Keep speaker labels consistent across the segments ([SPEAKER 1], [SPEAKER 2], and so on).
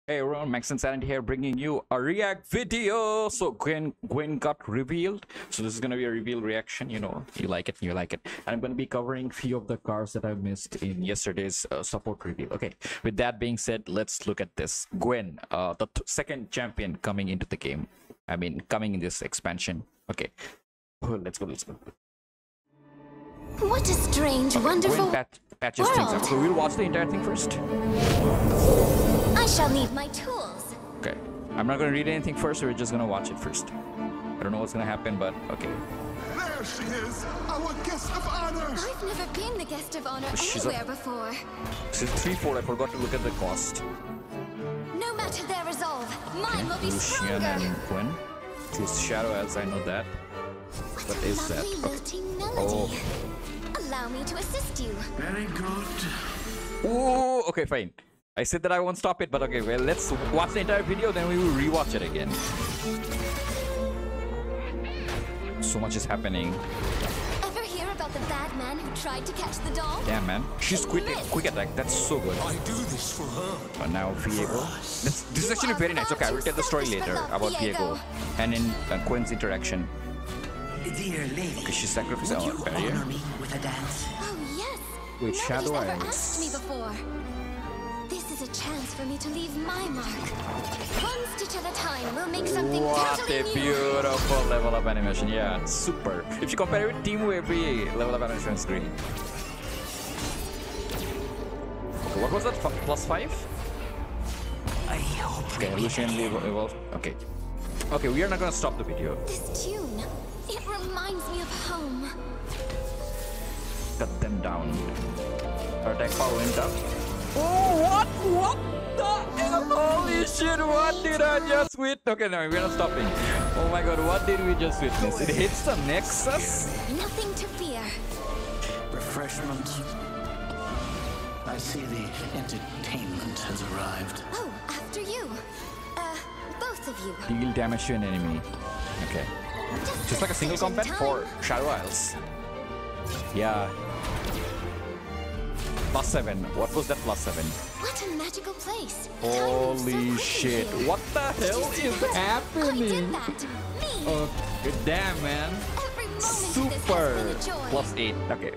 [SPEAKER 1] Hey everyone, Maxinsanity here, bringing you a react video. So Gwen got revealed. So this is gonna be a reveal reaction. You know, you like it. And I'm gonna be covering few of the cards that I missed in yesterday's support reveal. Okay. With that being said, let's look at this. Gwen, the second champion coming into the game. I mean, coming in this expansion. Okay. Let's go.
[SPEAKER 2] What a strange, wonderful
[SPEAKER 1] Gwen patches things up. So we'll watch the entire thing first.
[SPEAKER 2] I shall need my tools.
[SPEAKER 1] Okay. I'm not gonna read anything first, we're just gonna watch it first. I don't know what's gonna happen, but okay.
[SPEAKER 3] There she is, our guest of honor.
[SPEAKER 2] I've never been the guest of honor anywhere before.
[SPEAKER 1] This is 3-4, I forgot to look at the cost.
[SPEAKER 2] No matter their resolve, mine will be
[SPEAKER 1] Lucian
[SPEAKER 2] stronger.
[SPEAKER 1] and Gwen. Choose Shadow as I know that. What is that?
[SPEAKER 2] Lilting melody.
[SPEAKER 1] Oh.
[SPEAKER 2] Allow me to assist you.
[SPEAKER 3] Very good.
[SPEAKER 1] Ooh, okay, fine. I said that I won't stop it, but okay, well, let's watch the entire video, then we will rewatch it again. So much is happening.
[SPEAKER 2] Ever hear about the bad man who tried to catch the doll?
[SPEAKER 1] Damn, man. She's quick attack. That's so good.
[SPEAKER 3] I do this for her.
[SPEAKER 1] But now Viego. This is actually very nice. Okay, I will tell the story later about Viego and in Gwen's interaction.
[SPEAKER 4] Dear lady,
[SPEAKER 1] Okay, she sacrificed
[SPEAKER 4] would
[SPEAKER 1] our
[SPEAKER 4] you
[SPEAKER 1] barrier.
[SPEAKER 4] honor me with a dance?
[SPEAKER 2] Oh yes.
[SPEAKER 1] Wait,
[SPEAKER 2] Nobody's
[SPEAKER 1] Shadow
[SPEAKER 2] ever
[SPEAKER 1] Eyes.
[SPEAKER 2] asked me before. This is a chance for me to leave my mark. One stitch at a time will make something
[SPEAKER 1] What
[SPEAKER 2] totally
[SPEAKER 1] a
[SPEAKER 2] new.
[SPEAKER 1] beautiful level of animation. Yeah, super. If you compare it with Team, every level of animation is great. Okay, what was that? +5?
[SPEAKER 4] I hope
[SPEAKER 1] Okay, Lucian evolved. Okay. Okay, we are not gonna stop the video.
[SPEAKER 2] This tune, it reminds me of home.
[SPEAKER 1] Cut them down. Our attack power went up. Oh, what the hell? Holy shit, what did I just witness? Okay, no, we're not stopping. Oh my god, what did we just witness? It hits the nexus?
[SPEAKER 2] Nothing to fear.
[SPEAKER 4] refreshment. I see the entertainment has arrived.
[SPEAKER 2] Oh, after you. Both of you.
[SPEAKER 1] Deal damage to an enemy. Okay. Just like a single combat for Shadow Isles. Yeah. +7. What was that +7?
[SPEAKER 2] What a magical place.
[SPEAKER 1] Holy shit. What the hell is
[SPEAKER 2] I did
[SPEAKER 1] happening?
[SPEAKER 2] that. Me.
[SPEAKER 1] Okay, damn, man.
[SPEAKER 2] Every moment of this
[SPEAKER 1] Super.
[SPEAKER 2] has been a joy.
[SPEAKER 1] +8. Okay.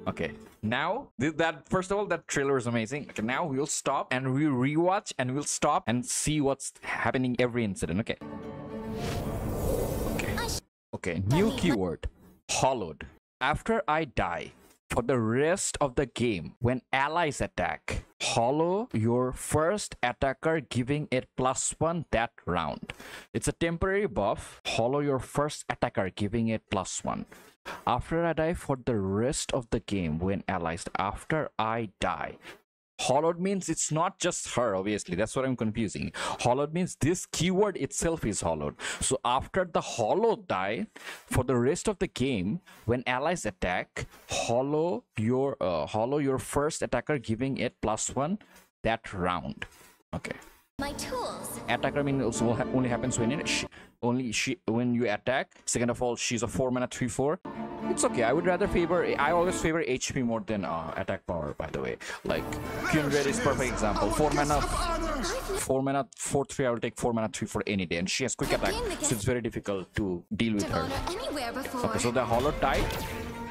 [SPEAKER 1] Okay. Now, that first of all, that trailer is amazing. Okay, now we'll stop and we'll rewatch and we'll stop and see what's happening every incident. Okay. Okay. Okay. New keyword. Hollowed. After I die, for the rest of the game, when allies attack, hollow your first attacker, giving it +1 that round. It's a temporary buff. Hollow your first attacker, giving it +1. After I die, for the rest of the game, when allies, after I die. Hollowed means it's not just her, obviously. That's what I'm confusing. Hollowed means this keyword itself is hollowed. So after the hollow die, for the rest of the game, when allies attack, hollow your first attacker, giving it +1 that round. Okay.
[SPEAKER 2] My tools.
[SPEAKER 1] Attacker means also only happens when when you attack. Second of all, she's a 4-mana 3/4. It's okay. I always favor HP more than attack power, by the way. Like Kindred is perfect example. 4-mana 4/3. I will take 4-mana 3/4 any day, and she has quick attack, so it's very difficult to deal with
[SPEAKER 2] Of
[SPEAKER 1] her.
[SPEAKER 2] honor anywhere before.
[SPEAKER 1] Okay, so the hollow type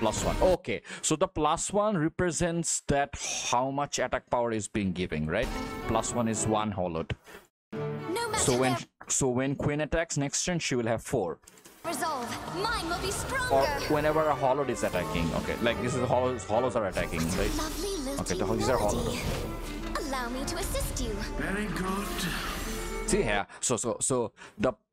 [SPEAKER 1] +1. Okay, so the +1 represents that how much attack power is being given, right? +1 is 1 hollowed.
[SPEAKER 2] No matter
[SPEAKER 1] So when Queen attacks next turn, she will have 4.
[SPEAKER 2] their resolve, mine will be
[SPEAKER 1] Or
[SPEAKER 2] stronger.
[SPEAKER 1] whenever a hollowed is attacking. Okay, like this is hollows are attacking, right?
[SPEAKER 2] Lovely
[SPEAKER 1] Okay,
[SPEAKER 2] lilting
[SPEAKER 1] these are hollowed.
[SPEAKER 2] melody. Allow me to assist you.
[SPEAKER 3] Very good.
[SPEAKER 1] See here. So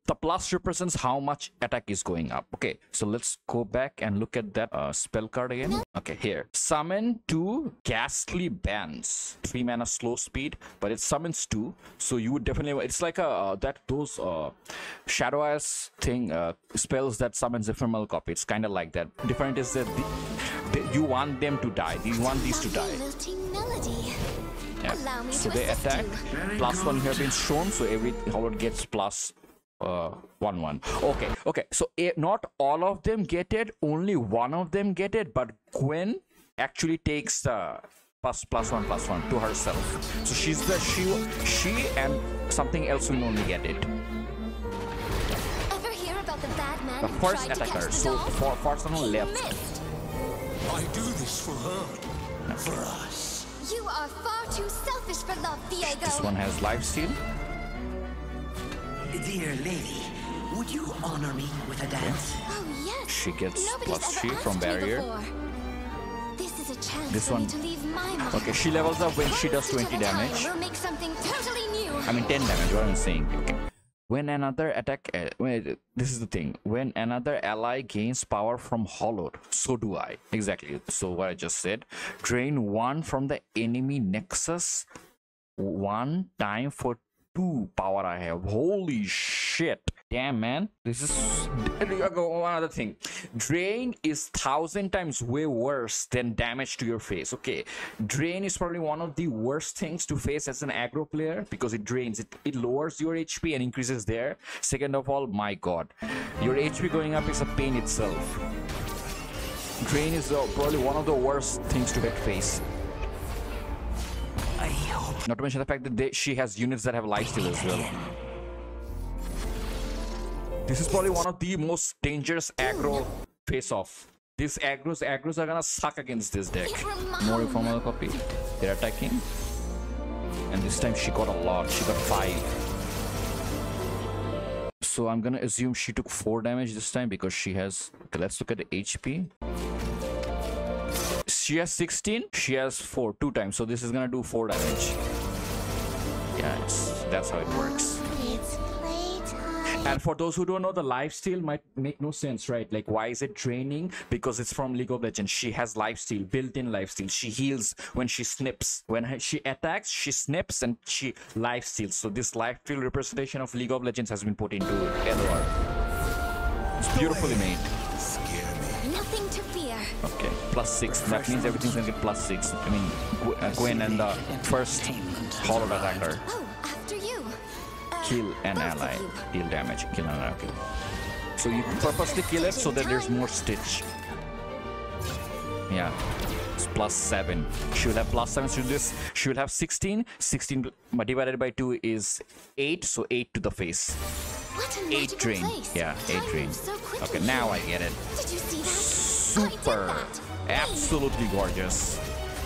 [SPEAKER 1] the plus represents how much attack is going up. Okay, so let's go back and look at that spell card again. Okay, here. Summon 2 ghastly bands. 3-mana slow speed, but it summons 2. So you would definitely, it's like those Shadow Eyes thing, spells that summons ephemeral copy. It's kind of like that. Different is that you want them to die. You want these to
[SPEAKER 2] Lovely
[SPEAKER 1] die.
[SPEAKER 2] lilting melody.
[SPEAKER 1] Yeah.
[SPEAKER 2] Allow me
[SPEAKER 1] So
[SPEAKER 2] to
[SPEAKER 1] they
[SPEAKER 2] assist
[SPEAKER 1] attack.
[SPEAKER 2] you.
[SPEAKER 1] +1 here been shown, so every howard gets +1/1. Okay. So not all of them get it, only one of them get it, but Gwen actually takes the +1/+1 to herself. So she's the she and something else will only get it.
[SPEAKER 2] Ever hear about the bad man
[SPEAKER 1] The
[SPEAKER 2] who
[SPEAKER 1] first
[SPEAKER 2] tried to catch
[SPEAKER 1] attacker,
[SPEAKER 2] the
[SPEAKER 1] so
[SPEAKER 2] doll?
[SPEAKER 1] for person who
[SPEAKER 2] He
[SPEAKER 1] left.
[SPEAKER 2] missed.
[SPEAKER 3] I do this for her.
[SPEAKER 4] For us.
[SPEAKER 2] You are far too selfish for love, Diego.
[SPEAKER 1] This one has lifesteal.
[SPEAKER 4] Dear lady, would you honor me with a dance?
[SPEAKER 2] Oh yes.
[SPEAKER 1] She gets
[SPEAKER 2] Nobody's
[SPEAKER 1] +3
[SPEAKER 2] ever
[SPEAKER 1] from
[SPEAKER 2] asked me
[SPEAKER 1] barrier.
[SPEAKER 2] before. This is a chance
[SPEAKER 1] This
[SPEAKER 2] for
[SPEAKER 1] one-
[SPEAKER 2] me to leave my mark.
[SPEAKER 1] Okay, she levels up when she does
[SPEAKER 2] One
[SPEAKER 1] 20
[SPEAKER 2] stitch at a time,
[SPEAKER 1] damage.
[SPEAKER 2] We'll make something totally new.
[SPEAKER 1] I mean 10 damage, what I'm saying. Okay. When another attack, this is the thing. When another ally gains power from Hollowed, so do I. Exactly. So what I just said. Drain 1 from the enemy nexus 1 time for 2 power I have. Holy shit. Damn, man. This is one other thing. Drain is 1,000 times way worse than damage to your face. Okay, drain is probably one of the worst things to face as an aggro player because it drains it lowers your HP and increases there. Second of all, my god, your HP going up is a pain itself. Drain is probably one of the worst things to get face.
[SPEAKER 4] I hope
[SPEAKER 1] Not to mention the fact that she has units that have lifesteal as well. This is probably one of the most dangerous aggro face-off. These aggros are gonna suck against this deck. More informal copy. They're attacking. And this time she got a lot. She got 5. So I'm gonna assume she took 4 damage this time because she has... Okay, let's look at the HP. She has 16. She has 4. 2 times. So this is gonna do 4 damage. Yeah, that's how it works.
[SPEAKER 2] It's playtime.
[SPEAKER 1] And for those who don't know, the lifesteal might make no sense, right? Like, why is it draining? Because it's from League of Legends. She has lifesteal, built-in lifesteal. She heals when she snips. When she attacks, she snips and she lifesteals. So this lifesteal representation of League of Legends has been put into LOR. It's beautifully made.
[SPEAKER 2] Nothing to fear.
[SPEAKER 1] Okay, +6. That means everything's gonna get +6. I mean, Gwen and the first Hollow attacker.
[SPEAKER 2] Oh, after you.
[SPEAKER 1] Kill an
[SPEAKER 2] both of
[SPEAKER 1] ally,
[SPEAKER 2] you.
[SPEAKER 1] deal damage, kill an ally. Okay. So you purposely kill it so that there's more stitch. Yeah, it's +7. She will have +7 to this. She will have 16. 16 divided by 2 is 8, so 8 to the face.
[SPEAKER 2] What a
[SPEAKER 1] 8
[SPEAKER 2] magical
[SPEAKER 1] drain.
[SPEAKER 2] place.
[SPEAKER 1] Yeah, 8
[SPEAKER 2] Time
[SPEAKER 1] drain.
[SPEAKER 2] moves so quickly
[SPEAKER 1] Okay, now
[SPEAKER 2] here.
[SPEAKER 1] I get it.
[SPEAKER 2] Did you see that?
[SPEAKER 1] Super,
[SPEAKER 2] I did that.
[SPEAKER 1] absolutely gorgeous.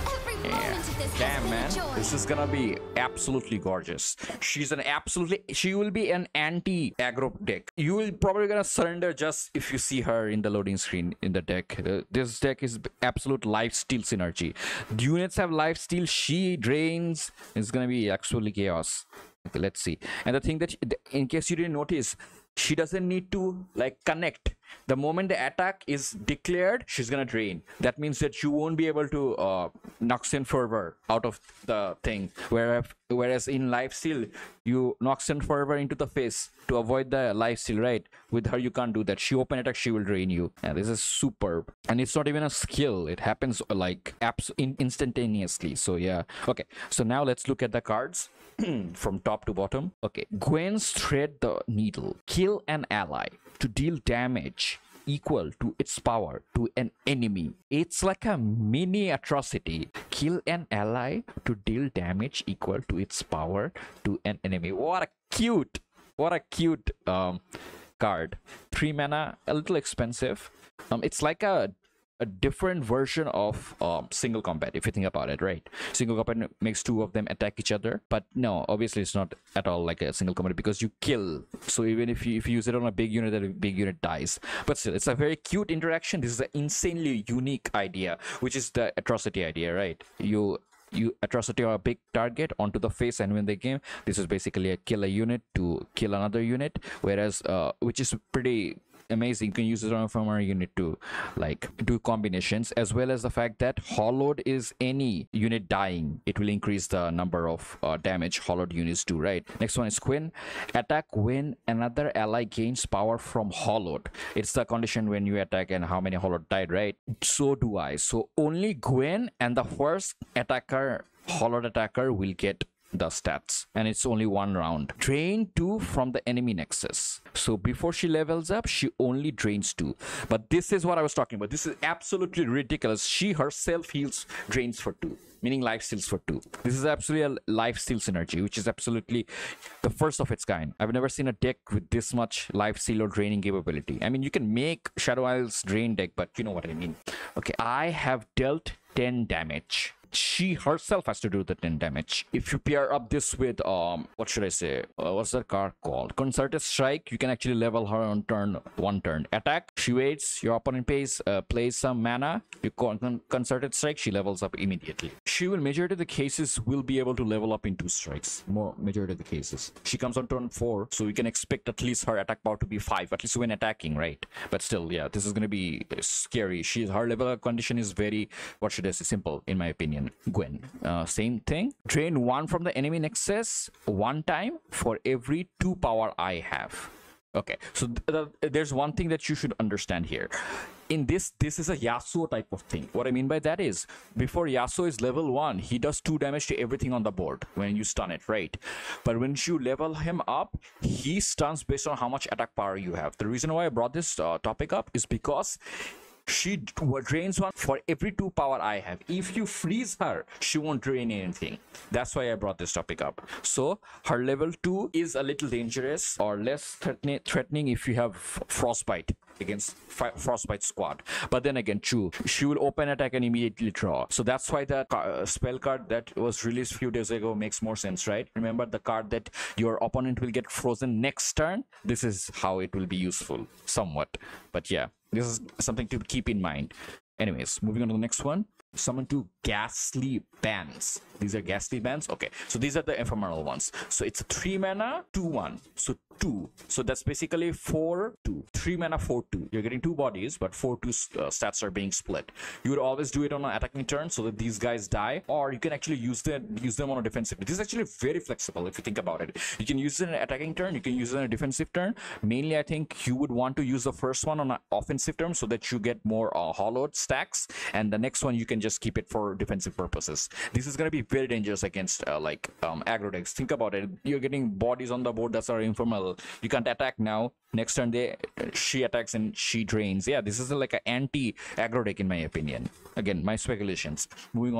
[SPEAKER 2] Every
[SPEAKER 1] Yeah,
[SPEAKER 2] moment of this has
[SPEAKER 1] damn,
[SPEAKER 2] been
[SPEAKER 1] man,
[SPEAKER 2] a joy.
[SPEAKER 1] this is gonna be absolutely gorgeous. She will be an anti-aggro deck. You will probably gonna surrender just if you see her in the loading screen in the deck. This deck is absolute lifesteal synergy. The units have lifesteal, she drains. It's gonna be absolutely chaos. Okay, let's see. And the thing that, in case you didn't notice, she doesn't need to like connect. The moment the attack is declared, she's gonna drain. That means that you won't be able to Noxian Fervor out of the thing. Whereas in lifesteal, you Noxian Fervor into the face to avoid the lifesteal, right? With her, you can't do that. She open attack, she will drain you. And this is superb. And it's not even a skill. It happens like instantaneously. So yeah. Okay. So now let's look at the cards. From top to bottom. Okay, Gwen's thread the needle. Kill an ally to deal damage equal to its power to an enemy. It's like a mini atrocity. Kill an ally to deal damage equal to its power to an enemy. What a cute card. 3 mana, a little expensive. It's like a different version of single combat, if you think about it, right? Single combat makes 2 of them attack each other, but no, obviously it's not at all like a single combat because you kill. So even if you use it on a big unit, that big unit dies. But still, it's a very cute interaction. This is an insanely unique idea, which is the atrocity idea, right? You atrocity or a big target onto the face and win the game. This is basically a kill a unit to kill another unit, whereas which is pretty amazing. You can use it on from our unit to like do combinations, as well as the fact that hollowed is any unit dying, it will increase the number of damage hollowed units do, right? Next one is Gwen. Attack when another ally gains power from hollowed. It's the condition when you attack and how many hollowed died, right? So do I. So only Gwen and the first attacker, hollowed attacker, will get the stats, and it's only 1 round. Drain 2 from the enemy nexus. So before she levels up, she only drains 2. But this is what I was talking about. This is absolutely ridiculous. She herself heals drains for 2, meaning life steals for 2. This is absolutely a life steal synergy, which is absolutely the first of its kind. I've never seen a deck with this much life steal or draining capability. I mean, you can make Shadow Isle's drain deck, but you know what I mean. Okay, I have dealt 10 damage. She herself has to do the 10 damage. If you pair up this with what should I say, what's that card called, Concerted Strike, you can actually level her on one turn. Attack, she waits, your opponent plays some mana, you Concerted Strike, she levels up immediately. She will, majority of the cases, will be able to level up in 2 strikes. Majority of the cases. She comes on turn 4, so we can expect at least her attack power to be 5, at least when attacking, right? But still, yeah, this is going to be scary. Her level condition is very, what should I say, simple in my opinion. Gwen, same thing. Drain 1 from the enemy nexus 1 time for every 2 power I have. Okay, so there's one thing that you should understand here. In this is a Yasuo type of thing. What I mean by that is, before Yasuo is level 1, he does 2 damage to everything on the board when you stun it, right? But when you level him up, he stuns based on how much attack power you have. The reason why I brought this topic up is because she drains 1 for every 2 power I have. If you freeze her, she won't drain anything. That's why I brought this topic up. So her level 2 is a little dangerous or less threatening if you have Frostbite against Frostbite squad. But then again, true, she will open attack and immediately draw. So that's why the spell card that was released a few days ago makes more sense, right? Remember the card that your opponent will get frozen next turn? This is how it will be useful, somewhat. But yeah, this is something to keep in mind. Anyways, moving on to the next one. Summon 2 ghastly bands. These are ghastly bands. Okay, so these are the ephemeral ones. So it's a 3 mana 2/1, so 2. So that's basically 4/2. 3 mana 4/2. You're getting 2 bodies, but 4/2 stats are being split. You would always do it on an attacking turn so that these guys die, or you can actually use them on a defensive. This is actually very flexible if you think about it. You can use it in an attacking turn, you can use it in a defensive turn. Mainly I think you would want to use the first one on an offensive turn so that you get more hollowed stacks, and the next one you can just keep it for defensive purposes. This is going to be very dangerous against aggro decks. Think about it. You're getting bodies on the board that are informal. You can't attack now. Next turn she attacks and she drains. Yeah, this is like an anti-aggro deck in my opinion. Again, my speculations. Moving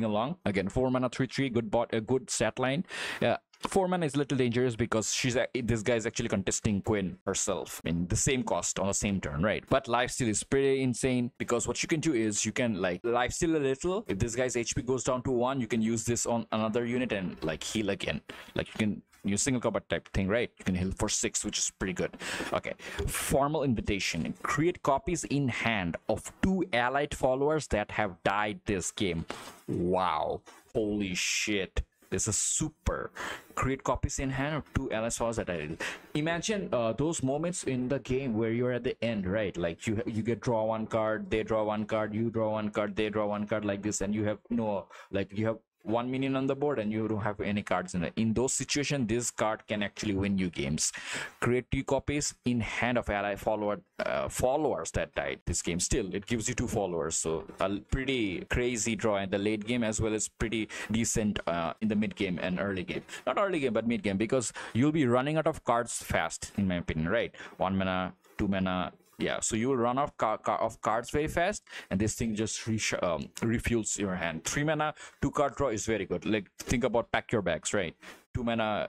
[SPEAKER 1] along. Again, 4 mana 3/3, good stat line. Yeah. 4 mana is a little dangerous because this guy is actually contesting Gwen herself in the same cost on the same turn, right? But lifesteal is pretty insane because what you can do is you can like lifesteal a little. If this guy's HP goes down to 1, you can use this on another unit and like heal again. Like you can use single combat type thing, right? You can heal for 6, which is pretty good. Okay, formal invitation. Create copies in hand of 2 allied followers that have died this game. Wow, holy shit. This is super. Create copies in hand of 2 allied followers that I did. Imagine those moments in the game where you're at the end, right? Like you get draw 1 card, they draw 1 card, you draw 1 card, they draw 1 card, like this, and you have you have 1 minion on the board and you don't have any cards in it. In those situations, this card can actually win you games. Create 2 copies in hand of ally followers that died this game. Still, it gives you 2 followers, so a pretty crazy draw in the late game as well as pretty decent in the mid game and early game. Not early game, but mid game, because you'll be running out of cards fast, in my opinion, right? 1 mana, 2 mana. Yeah, so you will run off of cards very fast, and this thing just refuels your hand. 3 mana, 2 card draw is very good. Like, think about Pack Your Bags, right? 2 mana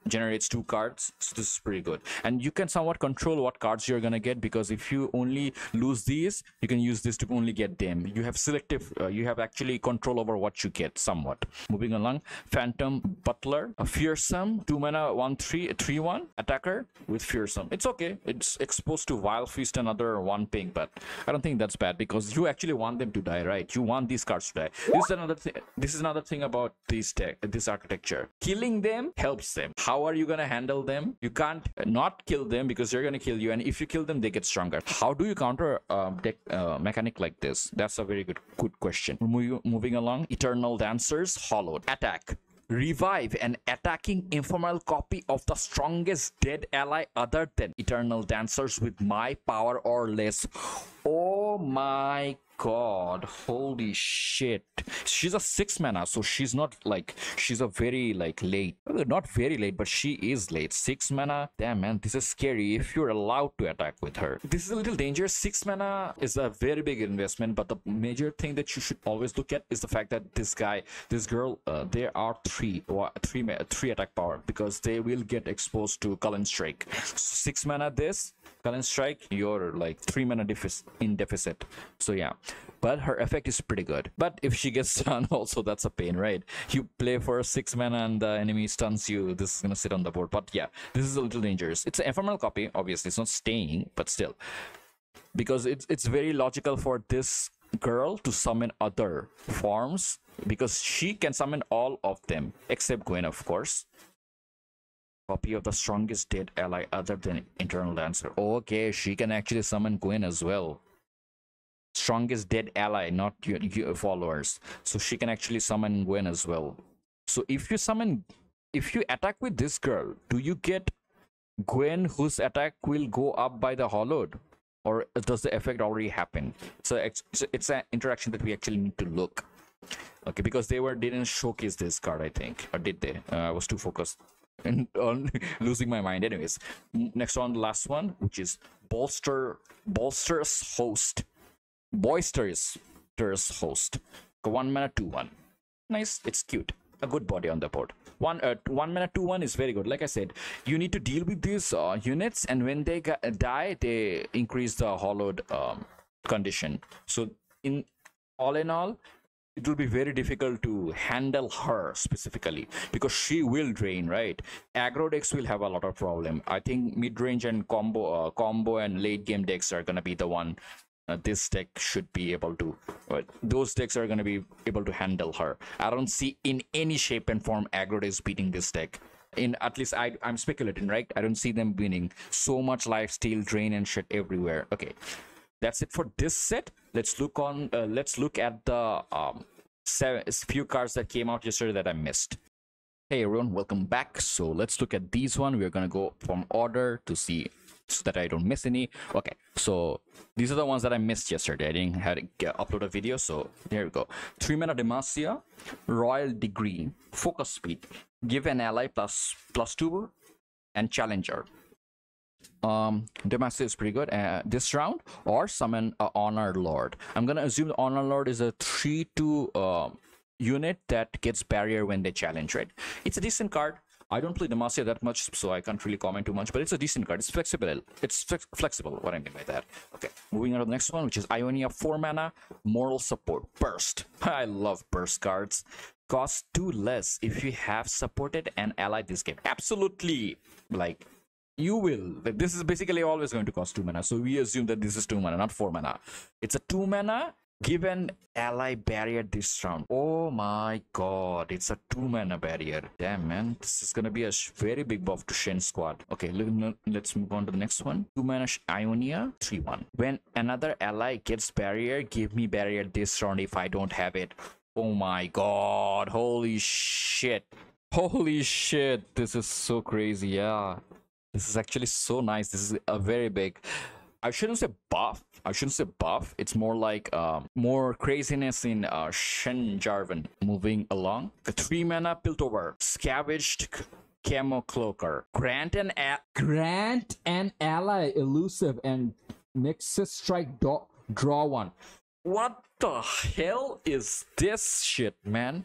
[SPEAKER 1] generates 2 cards, so this is pretty good. And you can somewhat control what cards you're gonna get, because if you only lose these, you can use this to only get them. You have selective, you have actually control over what you get somewhat. Moving along, Phantom Butler, a fearsome 2 mana 1/3/1 attacker with fearsome. It's okay. It's exposed to Vile Feast and other 1 ping, but I don't think that's bad because you actually want them to die, right? You want these cards to die. This is another thing about this architecture. Killing them helps them. How are you gonna handle them? You can't not kill them because they're gonna kill you, and if you kill them, they get stronger. How do you counter deck mechanic like this? That's a very good question. Moving along, Eternal Dancers, Hollowed. Attack. Revive an attacking ephemeral copy of the strongest dead ally other than Eternal Dancers with my power or less. Oh my god, holy shit. She's a 6 mana, so she's not like, she's a very like late, not very late, but she is late. 6 mana, damn man, this is scary if you're allowed to attack with her. This is a little dangerous. 6 mana is a very big investment, but the major thing that you should always look at is the fact that this girl, there are three attack power, because they will get exposed to Cullen Strike. So 6 mana this Cullen Strike, you're like 3 mana in deficit. So yeah, but her effect is pretty good. But if she gets stunned also, that's a pain, right? You play for 6 mana and the enemy stuns you, this is gonna sit on the board. But yeah, this is a little dangerous. It's an ephemeral copy, obviously it's not staying, but still, because it's very logical for this girl to summon other forms, because she can summon all of them except Gwen, of course. Copy of the strongest dead ally other than internal dancer. Okay, she can actually summon Gwen as well. Strongest dead ally, not your followers. So she can actually summon Gwen as well. So if you attack with this girl, do you get Gwen whose attack will go up by the hollowed? Or does the effect already happen? So it's an interaction that we actually need to look. Okay, because they didn't showcase this card, I think. Or did they? I was too focused on losing my mind. Anyways, next one, the last one, which is boisterous host. 1 mana 2/1. Nice, it's cute. A good body on the board. 1 mana 2/1 is very good. Like I said, you need to deal with these units, and when they die, they increase the hollowed condition. So all in all, it will be very difficult to handle her specifically, because she will drain, right? Aggro decks will have a lot of problem. I think mid-range and combo and late game decks are gonna be the one this deck should be able to, those decks are going to be able to handle her. I don't see in any shape and form aggro decks beating this deck. At least I'm speculating, right? I don't see them winning. So much lifesteal drain and shit everywhere. Okay, that's it for this set. Let's look at the few cards that came out yesterday that I missed. Hey everyone, welcome back. So let's look at these one. We're gonna go from order to see so that I don't miss any. Okay, so these are the ones that I missed yesterday. I didn't have to upload a video, so there we go. 3 mana Demacia, Royal Degree, Focus Speed, give an ally +2 and Challenger. Demacia is pretty good this round, or summon a Honor Lord. I'm gonna assume the Honor Lord is a 3/2 unit that gets barrier when they challenge, right? It's a decent card. I don't play Demacia that much, so I can't really comment too much, but it's a decent card. It's flexible. Flexible, what I mean by that. Okay, moving on to the next one, which is Ionia, 4 mana, Moral Support, Burst. I love burst cards. Cost 2 less if you have supported an ally this game. Absolutely. Like, you will. This is basically always going to cost 2 mana, so we assume that this is 2 mana, not 4 mana. It's a 2 mana. Give an ally barrier this round. Oh my god, it's a 2 mana barrier. Damn man, this is gonna be a very big buff to Shen squad. Okay, let's move on to the next one. 2 mana Ionia, 3/1. When another ally gets barrier, give me barrier this round if I don't have it. Oh my god, holy shit. Holy shit, this is so crazy. Yeah, this is actually so nice. This is a very big, I shouldn't say buff. It's more like more craziness in Shen Jarvan. Moving along, the 3 mana Piltover, Scavenged Camo Cloaker, grant an ally elusive and Nexus Strike draw 1. What the hell is this shit, man?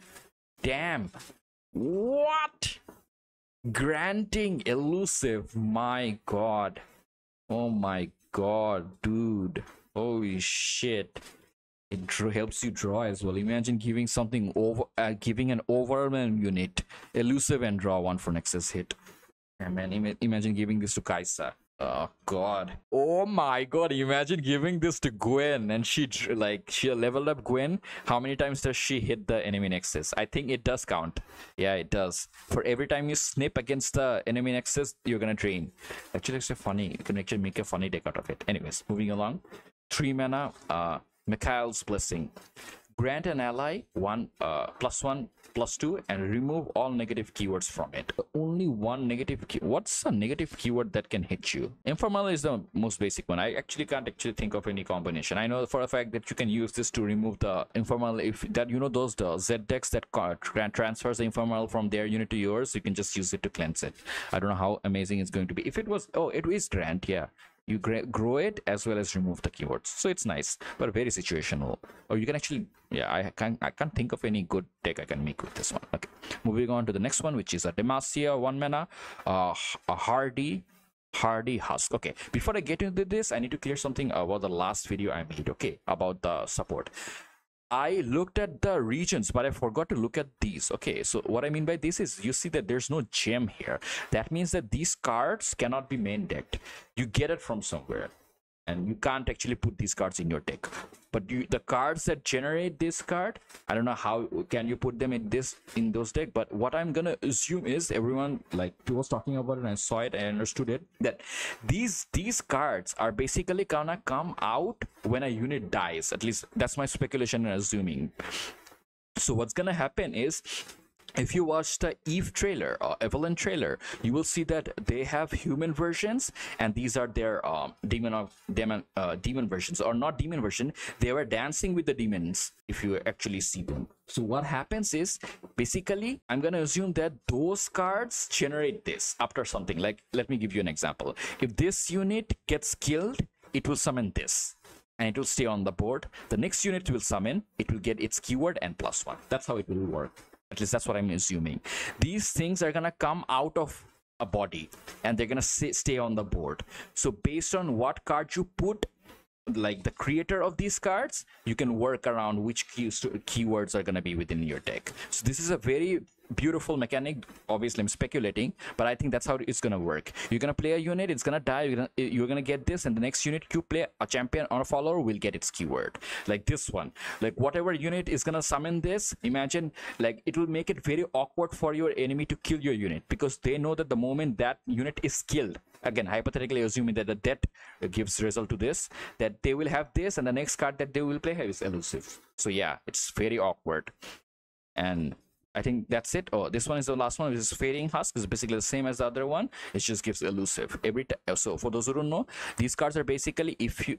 [SPEAKER 1] Damn. What? Granting elusive, my god. Oh my god, dude. Holy shit. It helps you draw as well. Imagine giving something giving an overwhelm unit elusive and draw 1 for Nexus hit. And man, imagine giving this to Kaisa. Oh god. Oh my god, imagine giving this to Gwen and she leveled up Gwen. How many times does she hit the enemy Nexus? I think it does count. Yeah, it does. For every time you snip against the enemy Nexus, you're gonna drain. Actually, it's funny. You can actually make a funny deck out of it. Anyways, moving along. 3 mana, Mikhail's Blessing. grant an ally +1/+2 and remove all negative keywords from it. Only one negative what's a negative keyword that can hit you? Informal is the most basic one. I actually can't think of any combination. I know for a fact that you can use this to remove the informal, if that, you know, those the Z decks that transfers the informal from their unit to yours, you can just use it to cleanse it. I don't know how amazing it's going to be. If it was, oh, it is grant, yeah, you grow it as well as remove the keywords, so it's nice but very situational. Or you can actually, yeah, I can't think of any good deck I can make with this one. Okay, moving on to the next one, which is a Demacia 1 mana, a hardy husk. Okay, before I get into this, I need to clear something about the last video I made, okay, about the support. I looked at the regions, but I forgot to look at these. Okay, so what I mean by this is, you see that there's no gem here. That means that these cards cannot be main decked. You get it from somewhere, and you can't actually put these cards in your deck. But the cards that generate this card, I don't know how can you put them in those deck. But what I'm gonna assume is, everyone, like, people was talking about it and I saw it and I understood it, that these cards are basically gonna come out when a unit dies. At least that's my speculation and assuming. So what's gonna happen is, if you watch the Eve trailer or Evelyn trailer, you will see that they have human versions, and these are their demon versions, or not demon version. They were dancing with the demons, if you actually see them. So what happens is, basically, I'm gonna assume that those cards generate this after something. Like, let me give you an example. If this unit gets killed, it will summon this, and it will stay on the board. The next unit will summon, it will get its keyword and +1. That's how it will work. At least that's what I'm assuming. These things are gonna come out of a body and they're gonna stay on the board. So based on what card you put, like the creator of these cards, you can work around which keywords are gonna be within your deck. So this is a very beautiful mechanic. Obviously I'm speculating, but I think that's how it's gonna work. You're gonna play a unit, it's gonna die, you're gonna get this, and the next unit you play, a champion or a follower, will get its keyword. Like this one, like whatever unit is gonna summon this, imagine, like, it will make it very awkward for your enemy to kill your unit, because they know that the moment that unit is killed, again hypothetically assuming that the death gives result to this, that they will have this, and the next card that they will play is elusive. So yeah, it's very awkward. And I think that's it. Oh, this one is the last one, which is Fading Husk. It's basically the same as the other one. It just gives elusive every time. So for those who don't know, these cards are basically, if you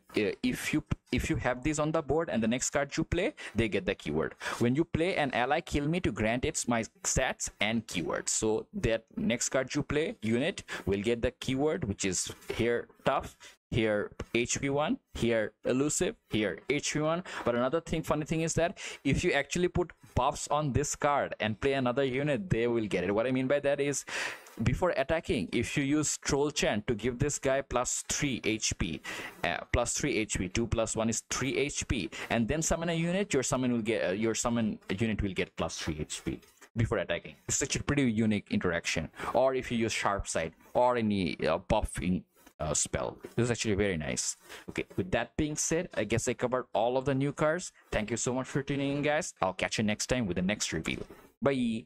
[SPEAKER 1] have these on the board and the next card you play, they get the keyword. When you play an ally kill me to grant its my stats and keywords. So that next card you play unit will get the keyword, which is here tough, here HP1, here elusive, here HP1. But another thing, funny thing is that if you actually put buffs on this card and play another unit, they will get it. What I mean by that is, before attacking, if you use Troll Chant to give this guy +3 HP, +3 HP, 2 + 1 is 3 HP, and then summon a unit, your summon unit will get +3 HP before attacking. It's such a pretty unique interaction. Or if you use Sharp Sight or any buffing spell, this is actually very nice. Okay, with that being said, I guess I covered all of the new cards. Thank you so much for tuning in, guys. I'll catch you next time with the next review. Bye.